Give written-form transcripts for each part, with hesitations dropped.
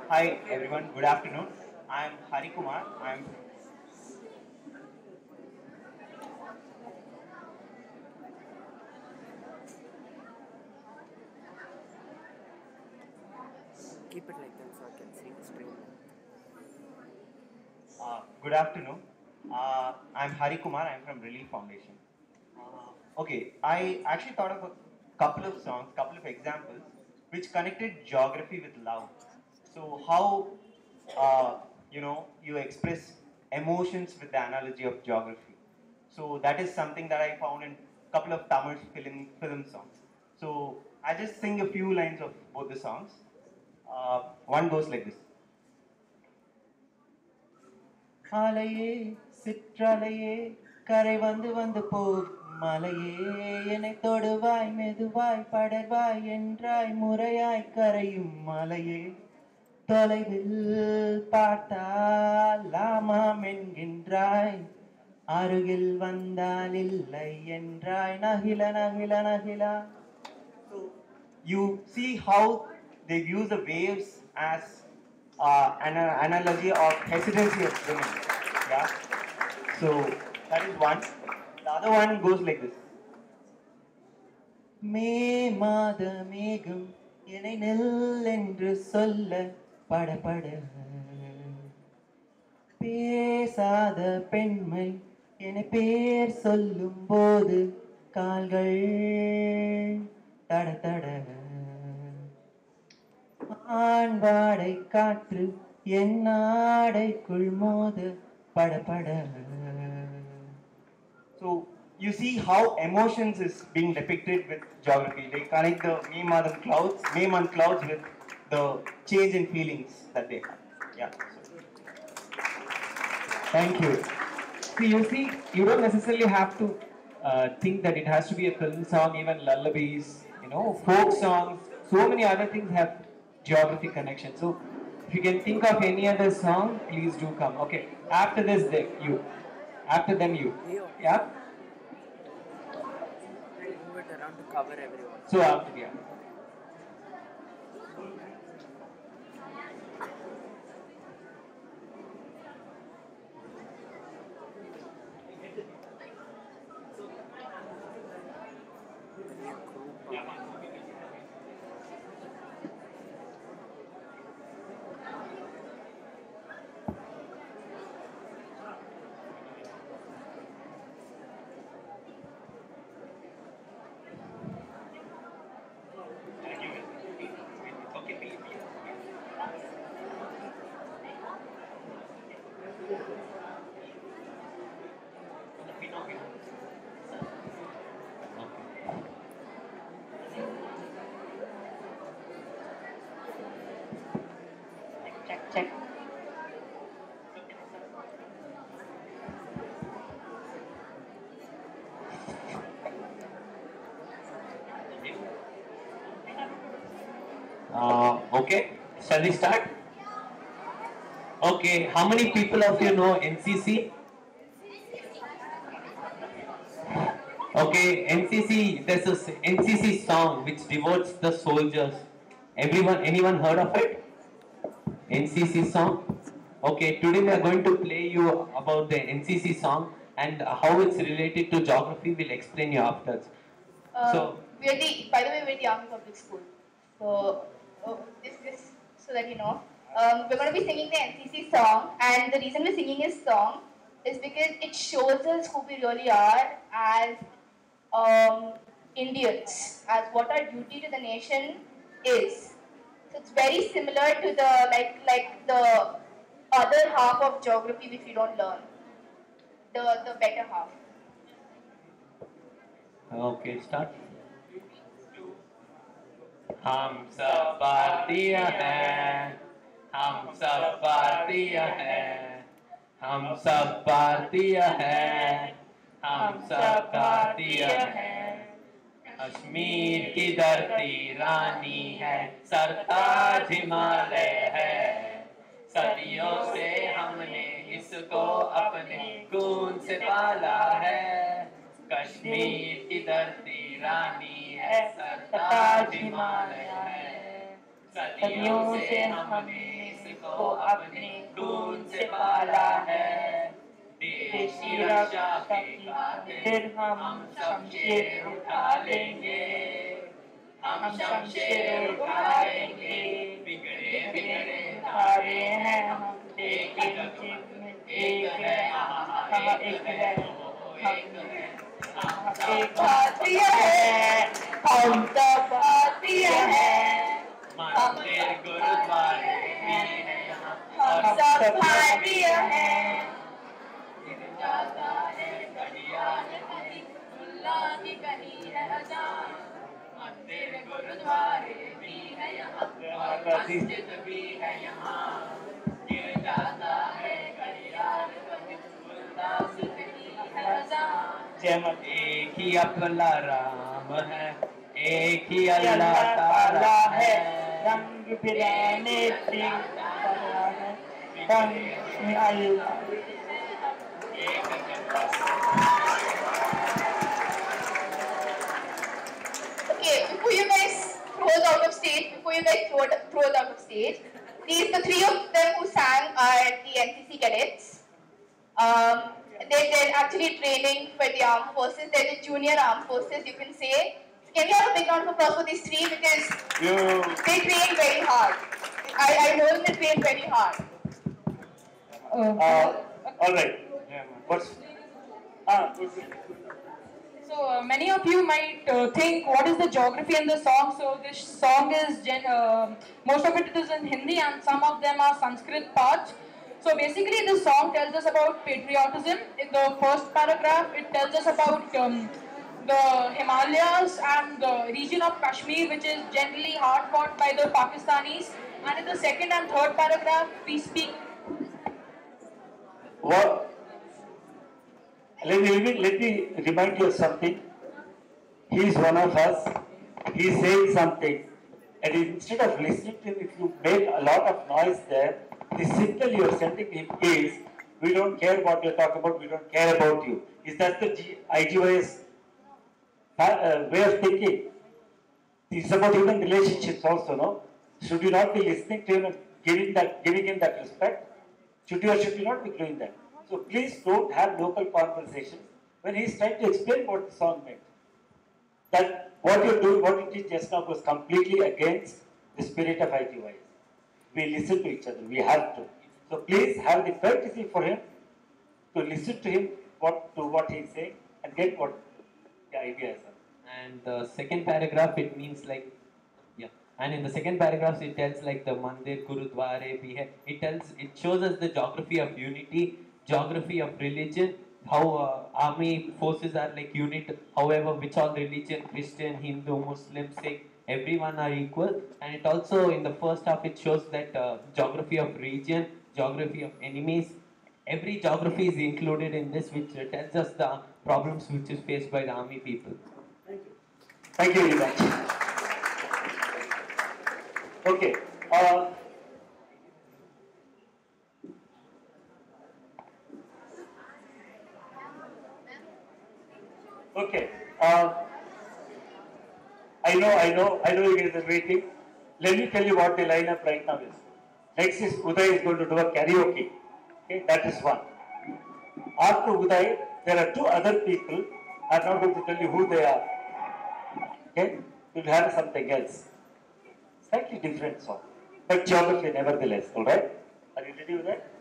Hi everyone, good afternoon. I'm Hari Kumar. Keep it like that so I can see the screen. Good afternoon. I'm Hari Kumar. I'm from Relief Foundation. Okay, I actually thought of a couple of songs, couple of examples, which connected geography with love. So how you express emotions with the analogy of geography. So that is something that I found in a couple of Tamil film songs. So I just sing a few lines of both the songs. One goes like this. அலையே சிற்றலையே கரை வந்து வந்து போகும் மலையே என்னை தொடுவாய் மெதுவாய் படர்வாய் என்றாய் முறையாய் கரையும் மலையே தொலைவில் பார்த்தால் லாமாம் என்கின்றாய் அருகில் வந்தால் இல்லை என்றாய் நகில நகில நகிலா. So you see how they use the waves as an analogy of hesitancy of women. Yeah. So that is one. The other one goes like this. மே மாத மேகம் என்னை நெல் என்று சொல்ல படபட பேசாத பெண்மை என்னை பேர் சொல்லும் போது கால்கள் தட தட ஆண்பாடை காற்று என் நாடைக்குள் மோத படபட. So you see how emotions is being depicted with geography. They connect the May month clouds with the change in feelings that they have. Yeah. So. Thank you. See, you don't necessarily have to think that it has to be a film song, even lullabies, folk songs. So many other things have geography connection. So if you can think of any other song, please do come. Okay. After this, you. After them, you. Yeah? Move it around to cover everyone. So after, yeah. Check. Okay, shall we start? Okay, how many people of you know NCC? Okay, NCC, there's a NCC song which devotes the soldiers. Anyone heard of it? NCC song? Okay, today we are going to play you about the NCC song and how it's related to geography. We'll explain you afterwards. By the way, we're the Army Public School. So, this so that you know, we're going to be singing the NCC song, and the reason we're singing this song is because it shows us who we really are as Indians, as what our duty to the nation is. So it's very similar to the like the other half of geography which we don't learn, the better half. Okay, start. हम सब भारतीय हैं, हम सब भारतीय हैं, हम सब भारतीय हैं, हम सब भारतीय हैं। कश्मीर की धरती रानी है, सरताज हिमालय है, सदियों से हमने इसको अपने खून से पाला है। कश्मीर की धरती रानी है, सरताज हिमालय है, सदियों से हमने इस को अपने खून से पाला है। देश की रक्षा की खातिर हम शमशीर उठा लेंगे, हम शमशीर उठाएंगे। बिगड़े बिगड़े धारे हैं हम, लेकिन जिनमें एक है, हम एक है, हम एक भारतीय है, हम सब भारतीय हैं। मंदिर गुरुद्वारे भी हैं यहाँ, हम सब भारतीय हैं। जाता है घड़ियाल कहीं, मुल्ला की कहीं है अजान। मंदिर गुरुद्वारे भी है यहाँ, मस्जिद भी है यहाँ। गिर जाता है घड़ियाल कहीं, मुल्ला की कहीं है अजान। एक ही अल्लाह राम है, एक ही अल्लाह ताला है। रंग बिरंगे तारा है, रंग में अल्लाह। Okay, before you guys throw us out of stage, the three of them who sang are the NCC cadets. They're actually training for the armed forces. They're the junior armed forces, you can say. Can we have a big round of applause for these three, because they train very hard. I know them, they train very hard. All right. What's So many of you might think, what is the geography in the song? So this song is most of it is in Hindi and some of them are Sanskrit parts. So basically the song tells us about patriotism. In the first paragraph it tells us about the Himalayas and the region of Kashmir, which is generally hard fought by the Pakistanis. And in the second and third paragraph we speak. what? Let me remind you of something. He is one of us. He is saying something. And instead of listening to him, if you make a lot of noise there, the signal you are sending him is, we don't care what you talk about, we don't care about you. Is that the IGYS way of thinking? It's about human relationships also, no? Should you not be listening to him and giving him that respect? Should you or should you not be doing that? So please don't have local conversations when he's trying to explain what the song meant. That what you're doing, what you did just now was completely against the spirit of IGYS. We listen to each other, we have to. So please have the courtesy for him to listen to him, what he's saying, and get what the idea is. And the second paragraph, it means like, yeah. And in the second paragraph, it tells like the Mandir, Gurudware, it shows us the geography of unity, geography of religion, how army forces are like unit, however, which all religion, Christian, Hindu, Muslim, Sikh, everyone are equal. And it also, in the first half, it shows that geography of region, geography of enemies, every geography is included in this, which tells us the problems which is faced by the army people. Thank you very much. Okay. Okay. I know you guys are waiting. Let me tell you what the lineup right now is. Next is Uday is going to do a karaoke. Okay, that is one. After Uday, there are two other people. I'm not going to tell you who they are. Okay? We'll have something else. Slightly different song. But geography nevertheless, alright? Are you ready with that?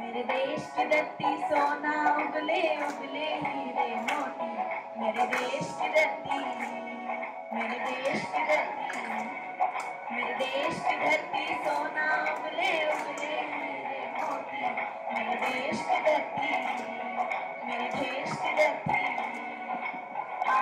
मेरे देश की धरती सोना उगले उगले हीरे मोती, मेरे देश की धरती, मेरे देश की धरती, मेरे देश की धरती सोना उगले उगले मेरे मोती, मेरे देश की धरती, मेरे देश की धरती। आ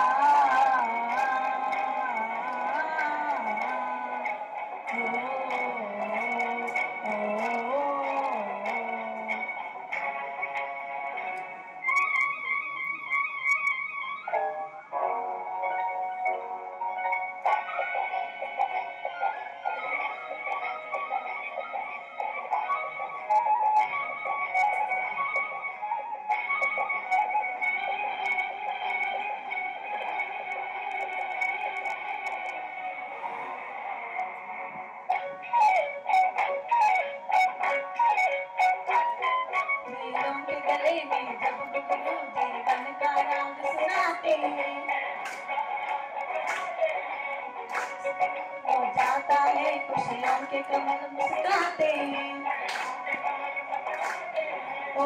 वीरों के गले में जब घुंघरू जीवन का राग सुनाते हैं, हो जाता है खुशियों के कमल मुस्कुराते हैं। ओ,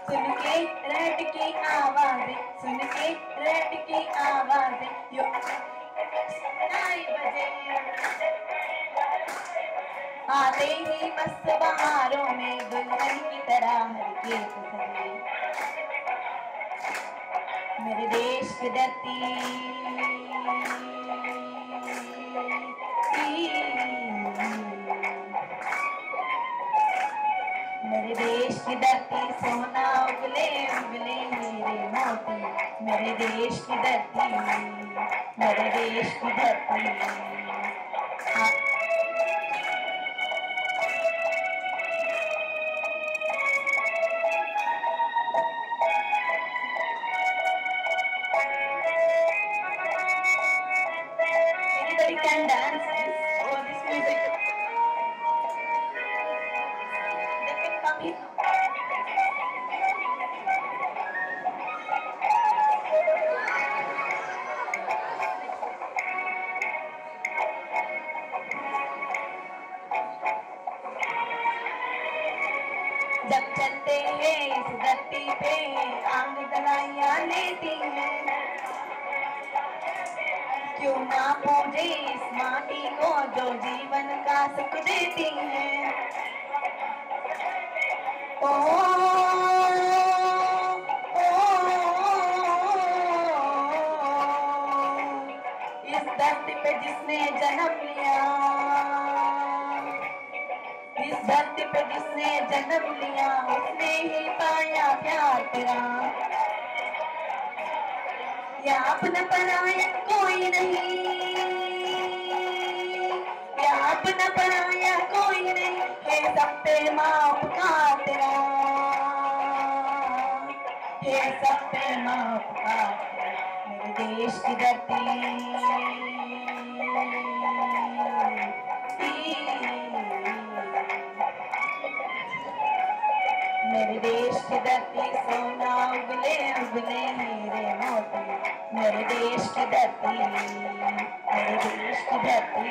सुन के रेड की आवाज़ें, सुन के रेड की आवाज़ें, यो सुनाई बजे। आते ही मस्त बहारों में दुल्हन की तरह हर एक सजे, मेरे देश की धरती, मेरे देश की धरती सोना उगले उगले मेरे मोती, मेरे देश की धरती, मेरे देश की धरती। Anybody can dance this or this music? They can come here. जब चलते हैं इस धरती पे आंग दलाइयाँ लेती हैं, क्यों ना पूजे इस माटी को जो जीवन का सुख देती है। ओ, इस धरती पे जिसने जन्म लिया, इस धरती पे जिसने जन्म लिया, उसने ही पाया प्यार तेरा। या अपना पराया कोई नहीं, या अपना पराया कोई नहीं, है सब पे माँ उपकार तेरा, है सब पे माँ उपकार तेरा। मेरे देश की धरती, मेरे देश की धरती सोना उगले उगले मेरे मोती, मेरे देश की धरती, मेरे देश की धरती।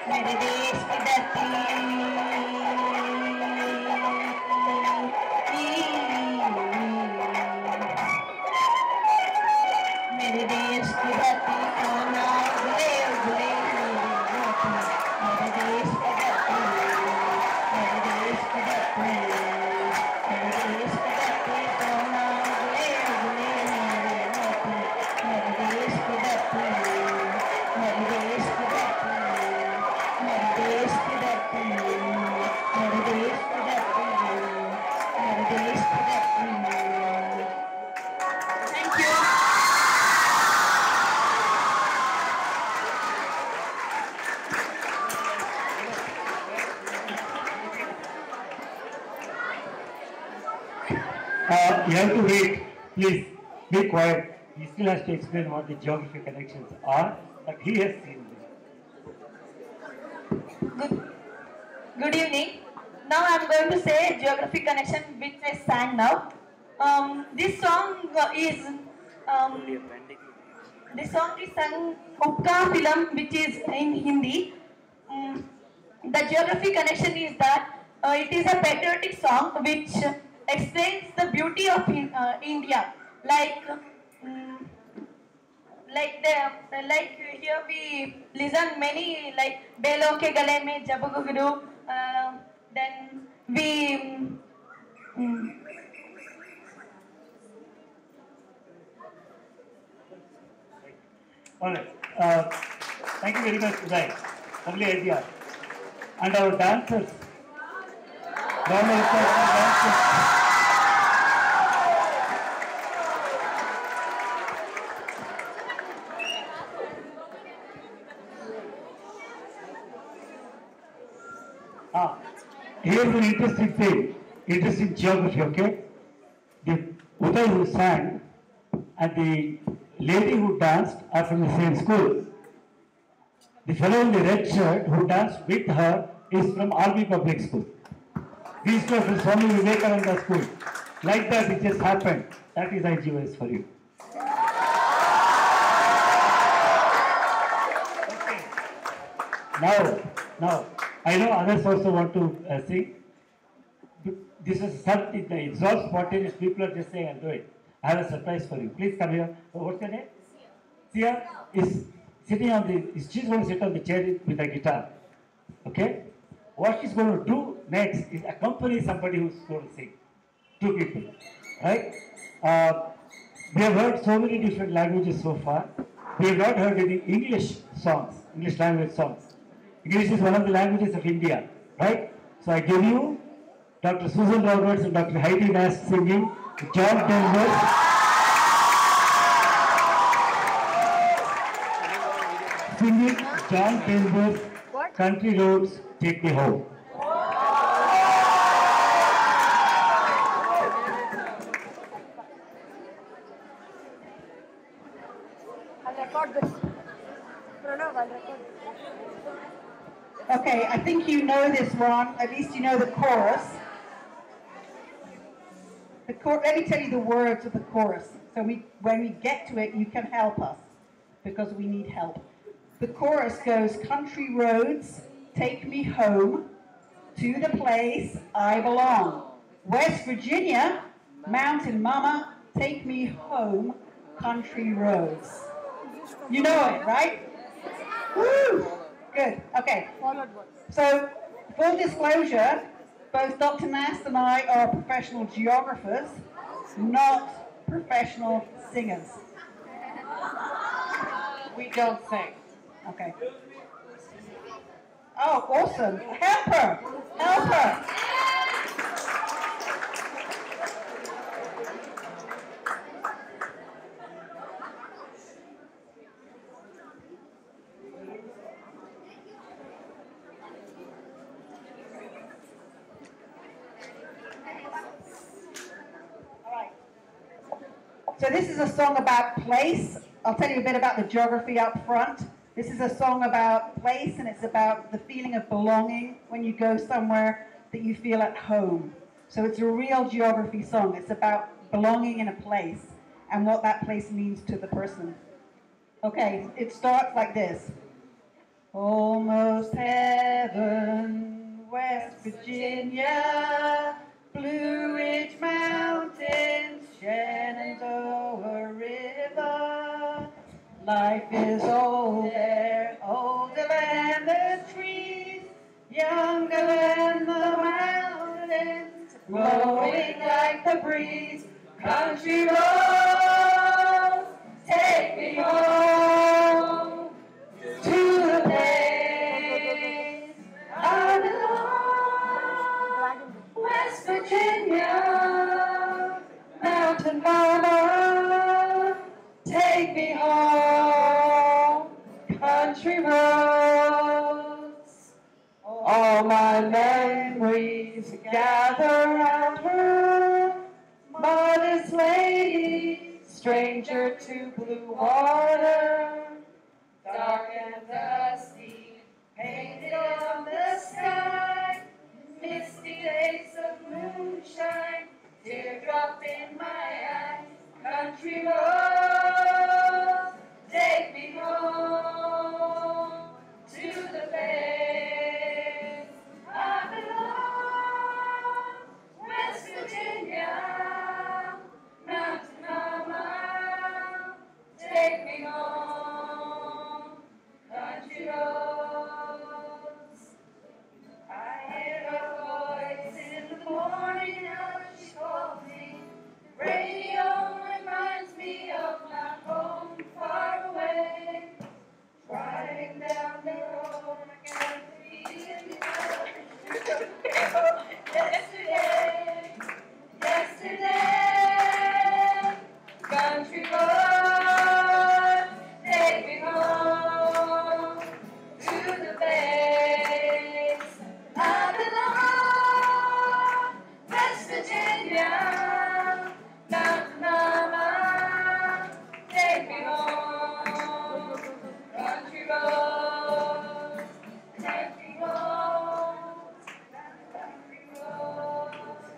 मेरे देश की धरती मेरे देश की धरती सोना उगले उगले मेरे देश की धरती मेरे देश की धरती मेरे देश की धरती सोना उगले उगले मेरे देश की धरती मेरे देश की धरती मेरे देश की धरती मेरे देश की धरती मेरे देश की धरती thank you You have to wait. Please be quiet. He still has to explain what the geography connections are, but he has seen them. Good evening. Now I am going to say geography connection which I sang now. This song is sung Upka film which is in Hindi. The geography connection is that it is a patriotic song which explains the beauty of India. Like here we listen many like Belon ke gale mein jab gugru. Then we All right. Thank you very much, Uday. Lovely idea. And our dancers. Round of applause for dancers. Here's an interesting thing, interesting geography, okay? The Uday who sang and the lady who danced are from the same school. The fellow in the red shirt who danced with her is from Army Public School. These two are from Swami Vivekananda School. Like that, it just happened. That is IGYS for you. Okay. Now, I know others also want to sing. This is something, it's all spontaneous. People are just saying, I'll do it. I have a surprise for you. Please come here. What's your name? Sia is sitting on she's going to sit on the chair with a guitar. Okay? What she's going to do next is accompany somebody who's going to sing. Two people. Right? We have heard so many different languages so far. We have not heard any English songs, English language songs. English is one of the languages of India. Right? So I give you Dr. Susan Roberts and Dr. Heidi Nash singing John Denver's Country Roads Take Me Home. I'll record this. Pranav, I'll record this. Okay, I think you know this one. At least you know the chorus. Let me tell you the words of the chorus. So when we get to it, you can help us because we need help. The chorus goes, country roads, take me home to the place I belong. West Virginia, mountain mama, take me home, country roads. You know it, right? Woo! Good, okay. So, full disclosure, both Dr. Nast and I are professional geographers, not professional singers. We don't sing. Okay. Oh, awesome. Help her. Help her. So this is a song about place. I'll tell you a bit about the geography up front. This is a song about place, and it's about the feeling of belonging when you go somewhere that you feel at home. So it's a real geography song. It's about belonging in a place and what that place means to the person. Okay, it starts like this. Almost heaven, West Virginia, Blue Ridge Mountains, Shenandoah River. Life is old there, older than the trees, younger than the mountains, blowing like the breeze. Country roads, take me home to the place I belong. West Virginia, mountain mama, take me home. Country roads, all my memories gather around her. Modest lady, stranger to blue water, dark and dusty, painted on the sky, misty days of moonshine, teardrop in my eye. Country roads, take me home to the place I belong. West Virginia, mountain mama, take me home. Country roads. I hear her voice in the morning, how she calls me. Radio reminds me of my home far away. Driving down the road, I can feel yesterday, yesterday. Country road, take me home to the base I belong. West Virginia, mountain mama, take me home. Country roads, take me home. Country roads.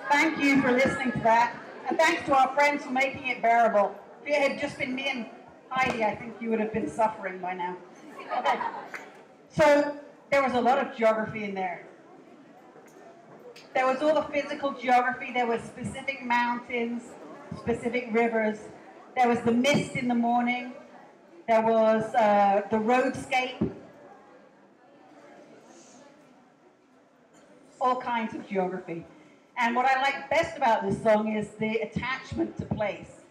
Thank you for listening to that, and thanks to our friends for making it bearable. If it had just been me and Heidi, I think you would have been suffering by now. Okay. So there was a lot of geography in there. There was all the physical geography. There was specific mountains, specific rivers. There was the mist in the morning. There was the roadscape. All kinds of geography. And what I like best about this song is the attachment to place.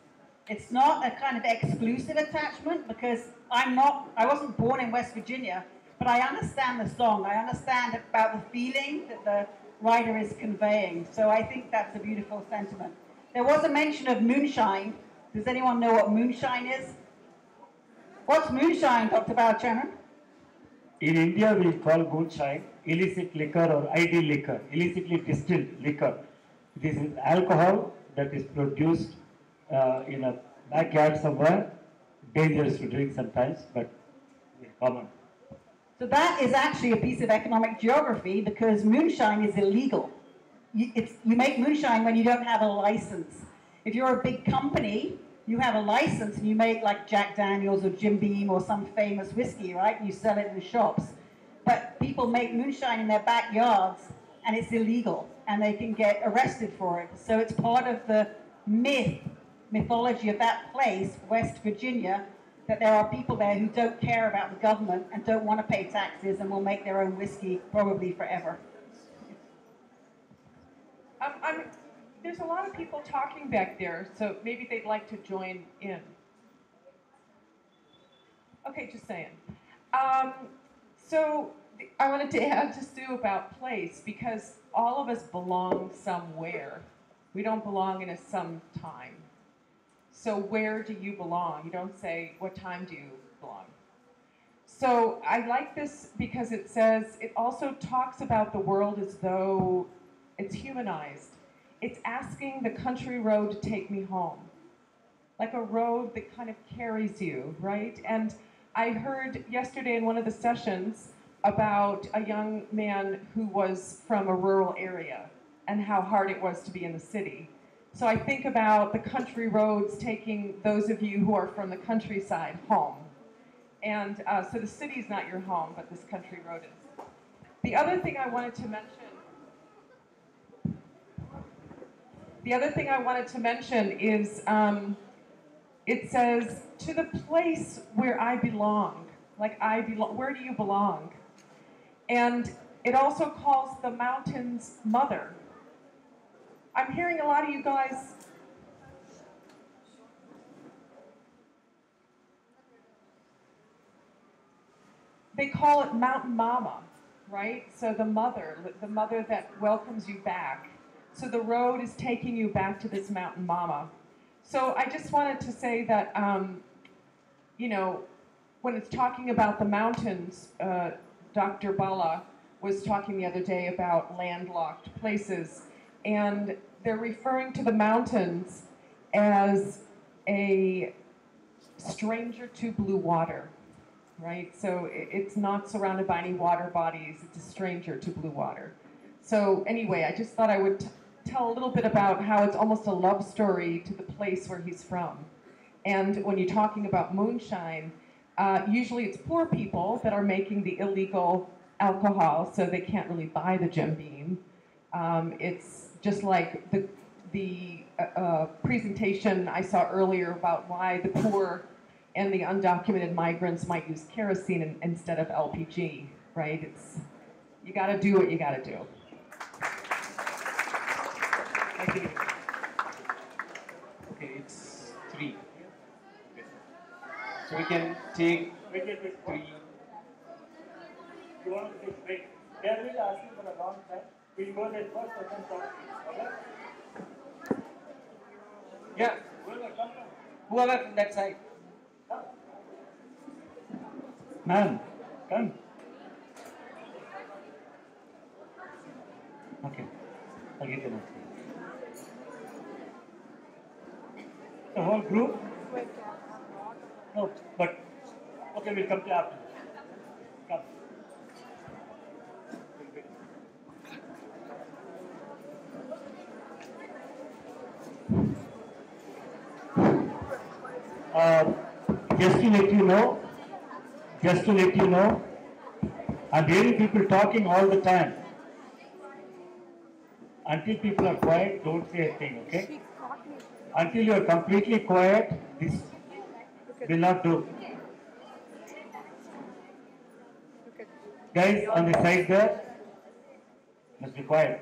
It's not a kind of exclusive attachment because I wasn't born in West Virginia, but I understand the song. I understand about the feeling that the writer is conveying. So I think that's a beautiful sentiment. There was a mention of moonshine. Does anyone know what moonshine is? What's moonshine, Dr. Balachandran? In India, we call moonshine illicit liquor or ideal liquor, illicitly distilled liquor. This is alcohol that is produced in a backyard somewhere, dangerous to drink sometimes, but common. So that is actually a piece of economic geography because moonshine is illegal. You make moonshine when you don't have a license. If you're a big company, you have a license and you make like Jack Daniels or Jim Beam or some famous whiskey, right? And you sell it in shops. But people make moonshine in their backyards and it's illegal and they can get arrested for it. So it's part of the mythology of that place, West Virginia, that there are people there who don't care about the government and don't want to pay taxes and will make their own whiskey probably forever. There's a lot of people talking back there, so maybe they'd like to join in. Okay, just saying. So I wanted to add to Sue about place, because all of us belong somewhere. We don't belong in a sometime. So where do you belong? You don't say, what time do you belong? So I like this because it says, it also talks about the world as though it's humanized. It's asking the country road to take me home. Like a road that kind of carries you, right? And I heard yesterday in one of the sessions about a young man who was from a rural area and how hard it was to be in the city. So I think about the country roads taking those of you who are from the countryside home. And so the city's not your home, but this country road is. The other thing I wanted to mention is it says, to the place where I belong. Like I belong, where do you belong? And it also calls the mountains mother. I'm hearing a lot of you guys. They call it Mountain Mama, right? So the mother that welcomes you back. So the road is taking you back to this Mountain Mama. So I just wanted to say that, you know, when it's talking about the mountains, Dr. Bala was talking the other day about landlocked places, and they're referring to the mountains as a stranger to blue water, right? So it's not surrounded by any water bodies, it's a stranger to blue water. So anyway, I just thought I would tell a little bit about how it's almost a love story to the place where he's from. And when you're talking about moonshine, usually it's poor people that are making the illegal alcohol, so they can't really buy the Jim Beam. It's just like the presentation I saw earlier about why the poor and the undocumented migrants might use kerosene instead of LPG, right? It's, you gotta do what you gotta do. Thank you. Okay, it's 3. So we can take 3. You want to take break? They are really asking for a long time. We'll go there first and then talk. Okay? Yeah, whoever from that side. Ma'am, come. Okay, I'll get you. The whole group? No, but okay, we'll come to after. Come. Just to let you know, I'm hearing people talking all the time. Until people are quiet, don't say a thing, okay? Until you are completely quiet, this will not do. Guys on the side there, must be quiet.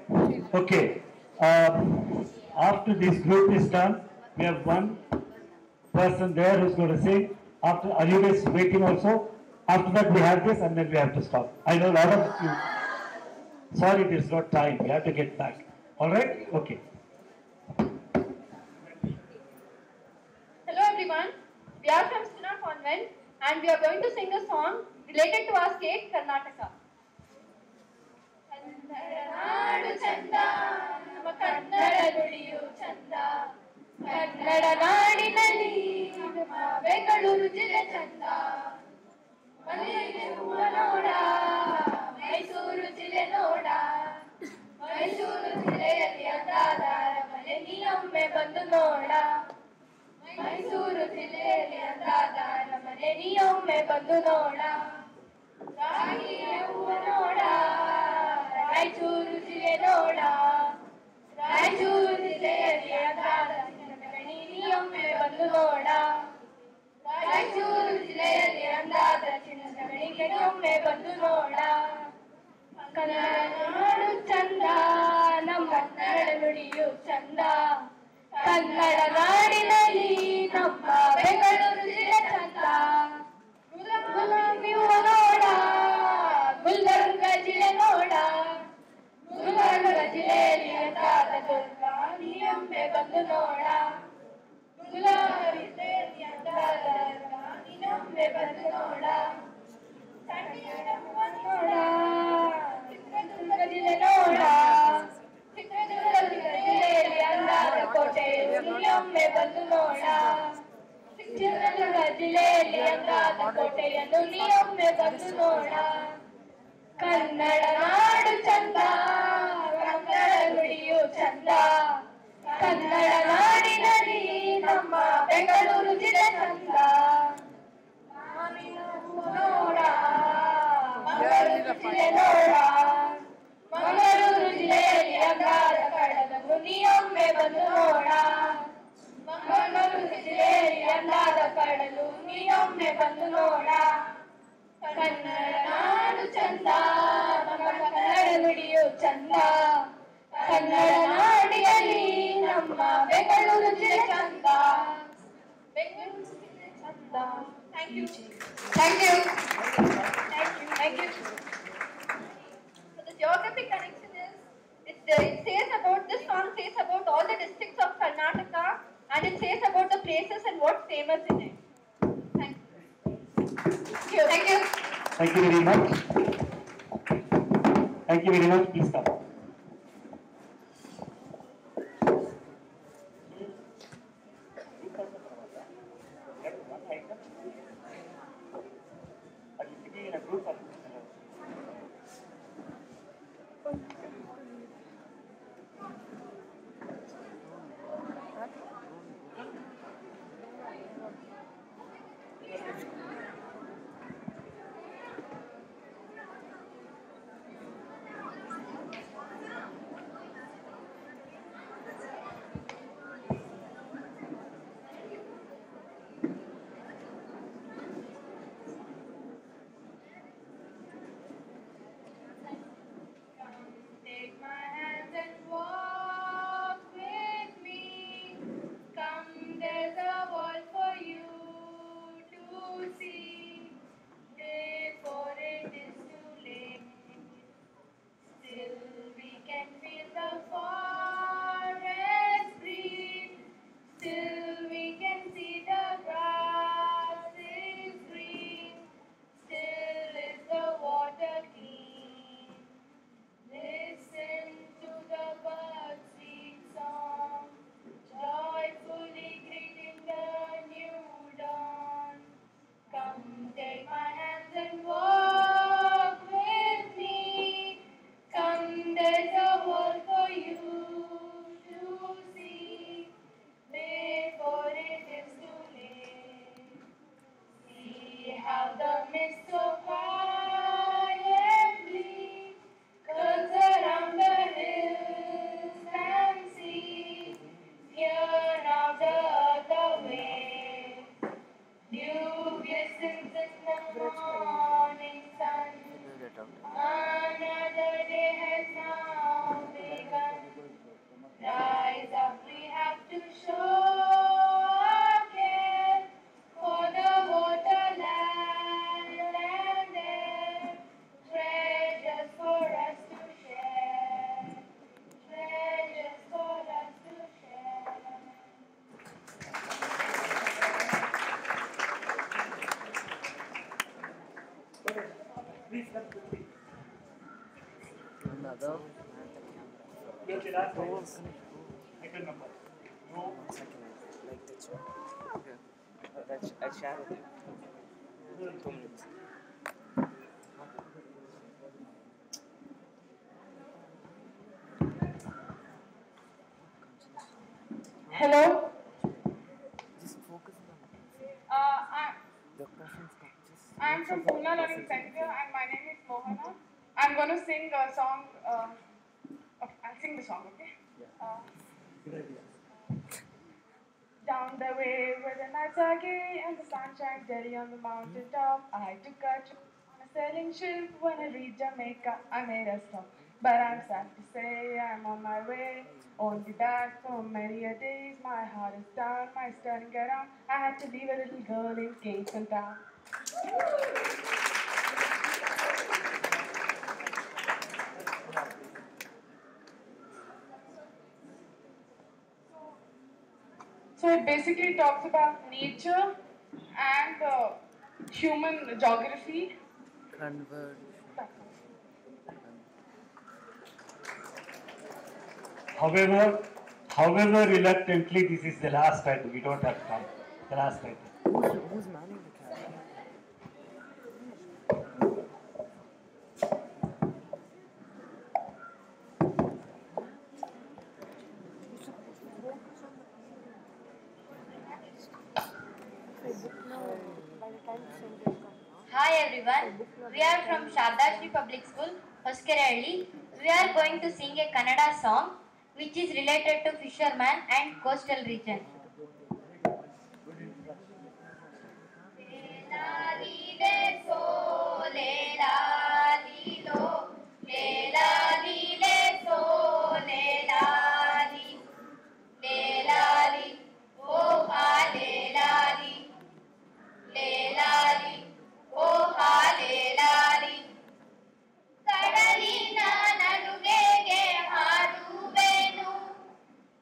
Okay. After this group is done, we have one person there who's going to sing. After, are you guys waiting also? After that we have this and then we have to stop. I know a lot of you. Sorry, there's no time. We have to get back. All right? Okay. Hello everyone, we are from Stina Convent and we are going to sing a song related to our state, Karnataka. Kannada chanda, nama kannada nudiyu chanda. Kannada naadinalli, nama Bengaluru jille chanda. Malligehuva noda, Mysuru jille noda. Mysuru jilleyalli andada aramane neeyomme bandu noda. Mysuru jilleyalli andada aramane neeyomme bandu noda. Ragiya huva noda, Mysuru jille noda. Mysuru jilleyalli andada aramane neeyomme bandu noda. Mysuru jilleyalli andada aramane neeyomme bandu noda. Kannada naadu chanda, namma kannada nudiyu chanda. Kannada naadinalli namma Bengaluru jille chanda. Gulabi huva noda, Gulbarga Chitradurga ಜಿಲ್ಲೆ ನೋಡ ಚಿತ್ರದುರ್ಗ ಜಿಲ್ಲೆಯಲ್ಲಿ ಅಂದಾದ ಕೋಟೆಯು ನೀಯೊಮ್ಮೆ ಬಂದು ನೋಡ ಚಿತ್ರದುರ್ಗ ಜಿಲ್ಲೆಯಲ್ಲಿ ಅಂದಾದ ಕೋಟೆಯನ್ನು ನೀಯೊಮ್ಮೆ ಬಂದು ನೋಡ ಕನ್ನಡ ನಾಡು ಚಂದ ಕನ್ನಡ ನುಡಿಯು ಚಂದ ಕನ್ನಡ ನಾಡಿನಲ್ಲಿ ನಮ್ಮ ಬೆಂಗಳೂರು ಜಿಲ್ಲೆ ಚಂದ ನೋಡ ಮಂಗಳೂರು ಜಿಲ್ಲೆ ನೋಡ ಮಂಗಳೂರು ಜಿಲ್ಲೆಯಲ್ಲಿ ಅಂಗಾರ ಕಡಲನ್ನು ನೀಯೊಮ್ಮೆ ಬಂದು ನೋಡ ಮಂಗಳೂರು ಜಿಲ್ಲೆಯಲ್ಲಿ ಅಂದಾದ ಕಡಲು ನೀಯೊಮ್ಮೆ ಬಂದು ನೋಡ ಕನ್ನಡ ನಾಡು ಚಂದ ನಮ್ಮ ಕನ್ನಡ ನುಡಿಯು ಚಂದ ಕನ್ನಡ ನಾಡಿನಲ್ಲಿ ನಮ್ಮ ಬೆಂಗಳೂರು ಜಿಲ್ಲೆ ಚಂದ ಬೆಂಗಳೂರು ಜಿಲ್ಲೆ ಚಂದ thank you thank you thank you So the geographic connection is it says about this song says about all the districts of Karnataka and it says about the places and what's famous in it. Thank you. Thank you. Thank you very much. Thank you very much. Please come. Take my hand and walk with me. Come, there's a world for you to see. Before it is too late, still we can feel the forest breathe. Still we can see the grass is green. Still is the water clean. Listen to the birds' sweet song, joyfully greeting the new dawn. Come, take my hands and walk with me. Come, there's a world for you to see. Before it is too late, see how the mist so high and bleak curls around the hills and sea. Hear now the earth awaits. Dew glistens in the morning sun. Another day has now begun. Rise up, we have to show our care for the water, land and air. Treasures for us to share. Treasures for us to share. Please come quickly. Another. Get the last items. Item number. No. One second, like this one. Okay. I'll share with you. 2 minutes. Hello. Just focus on the questions. I'm from Pune Learning Center and my name is Mohana. I'm going to sing a song. Okay, I'll sing the song, okay? Good idea. Down the way where the nights are gay and the sun shines steady on the mountain top, I took a trip on a sailing ship. When I reached Jamaica, I made a stop. But I'm sad to say I'm on my way. Won't be back for many a days. My heart is down, my stirring around. I had to leave a little girl in Kingston town. So it basically talks about nature and human geography. Conversion. However, however reluctantly, this is the last title. We don't have time. The last title. Who's manning the camera? Hi everyone, we are from Shardashri Public School, Hoskeralli. We are going to sing a Kannada song which is related to fisherman and coastal region. ಕಡಲಿನ ನಡುವೆಗೆ ಹಾಡುವೆನು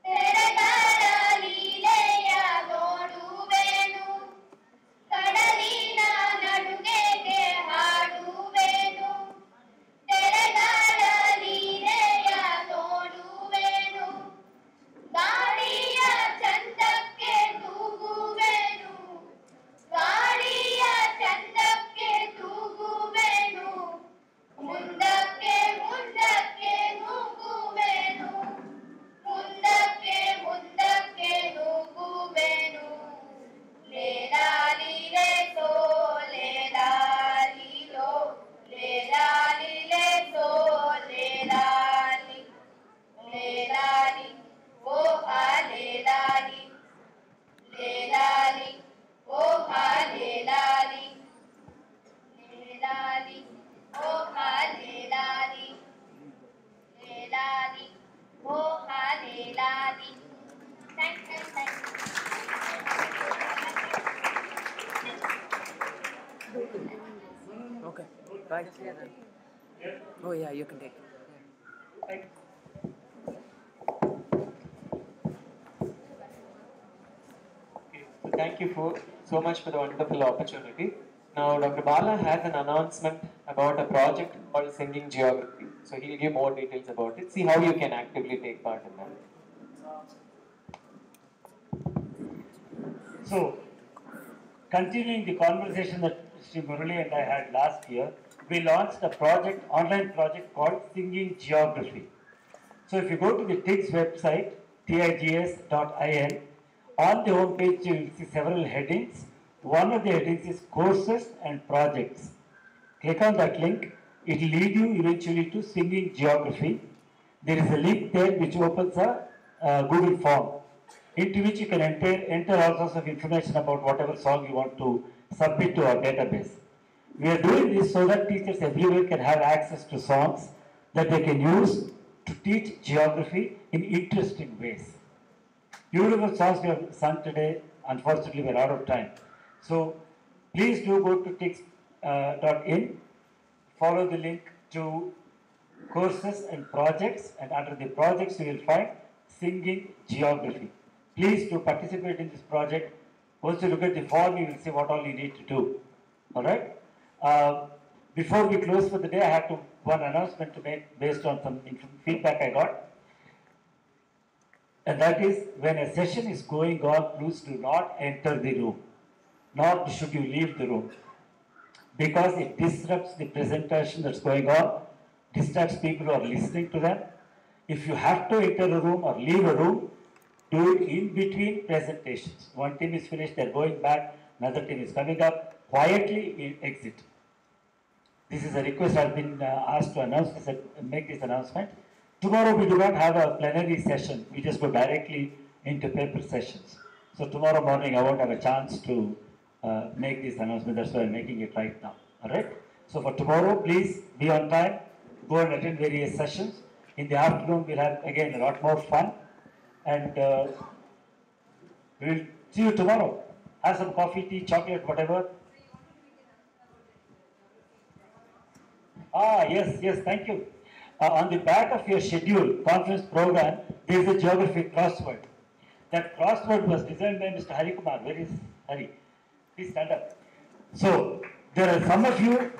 ತೆರೆಗಳ ಲೀಲೆಯ ನೋಡುವೆನು ಕಡಲಿನ ನಡುವೆಗೆ ಹಾಡುವೆನು ತೆರೆಗಳ ಲೀಲೆಯ ನೋಡುವೆನು ಗಾಳಿಯ ಚಂದಕ್ಕೆ ತೂಗುವೆನು ಗಾಳಿಯ ಚಂದಕ್ಕೆ ತೂಗುವೆನು ಮುಂದಕ್ಕೆ ಮುಂದಕ್ಕೆ ನೂಗುವೆನು ಮುಂದಕ್ಕೆ ಮುಂದಕ್ಕೆ ನೂಗುವೆನು ಲೇಲಾಲಿ ರೇ so ಲೇಲಾಲಿ low ಲೇಲಾಲಿ ರೇ ಸೋ ಲೇಲಾಲಿ ಲೇಲಾಲಿ ಓ ಹಾ ಲೇಲಾಲಿ ಲೇಲಾಲಿ ಓ ಹಾ ಲೇಲಾಲಿ ಲೇಲಾಲಿ ಓ ಹಾ ಲೇಲಾಲಿ ಲೇಲಾಲಿ ಓ ಹಾ ಲೇಲಾಲಿ thank you Okay. Bye. Oh yeah, you can take it. So thank you so much for the wonderful opportunity. Now, Dr. Bala has an announcement about a project called Singing Geography. So he'll give more details about it. See how you can actively take part in that. So, continuing the conversation that Sri Murali and I had last year, we launched a project, online project called Singing Geography. So if you go to the TIGS website, TIGS.in, on the home page you will see several headings. One of the headings is courses and projects. Click on that link. It will lead you eventually to Singing Geography. There is a link there which opens a Google form into which you can enter all sorts of information about whatever song you want to submit to our database. We are doing this so that teachers everywhere can have access to songs that they can use to teach geography in interesting ways. Beautiful songs we have sung today. Unfortunately, we are out of time. So please do go to tigs.in, follow the link to courses and projects, and under the projects you will find Singing Geography. Please do participate in this project. Once you look at the form, you will see what all you need to do. All right? Before we close for the day, I have one announcement to make based on some feedback I got. And that is, when a session is going on, please do not enter the room. Nor should you leave the room. Because it disrupts the presentation that's going on, distracts people who are listening to them. If you have to enter a room or leave a room, do it in between presentations. One team is finished, they're going back, another team is coming up, quietly exit. This is a request I've been asked to announce this, make this announcement. Tomorrow we do not have a plenary session, we just go directly into paper sessions. So tomorrow morning I won't have a chance to make this announcement, that's why I'm making it right now. Alright? So for tomorrow, please be on time, go and attend various sessions. In the afternoon we'll have again a lot more fun. And we'll see you tomorrow. Have some coffee, tea, chocolate, whatever. Yes, thank you. On the back of your schedule, conference program, there is a geography crossword. That crossword was designed by Mr. Hari Kumar. Where is Hari? Please stand up. So, there are some of you,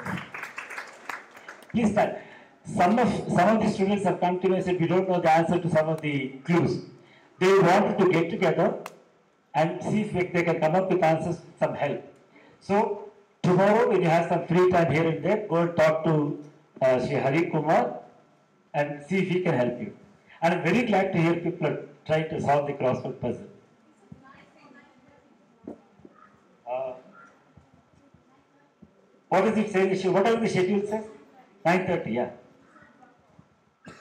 please stand. some of the students have come to me and said, we don't know the answer to some of the clues. They wanted to get together and see if they can come up with answers with some help. So tomorrow, when you have some free time here and there, go and talk to Sri Hari Kumar and see if he can help you. And I'm very glad to hear people are trying to solve the crossword puzzle. What does it say? Whatever the schedule says? 9:30, yeah. How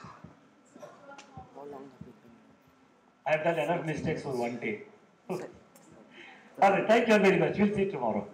long have you been? I've done enough mistakes for one day. All right, thank you very much. We'll see you tomorrow.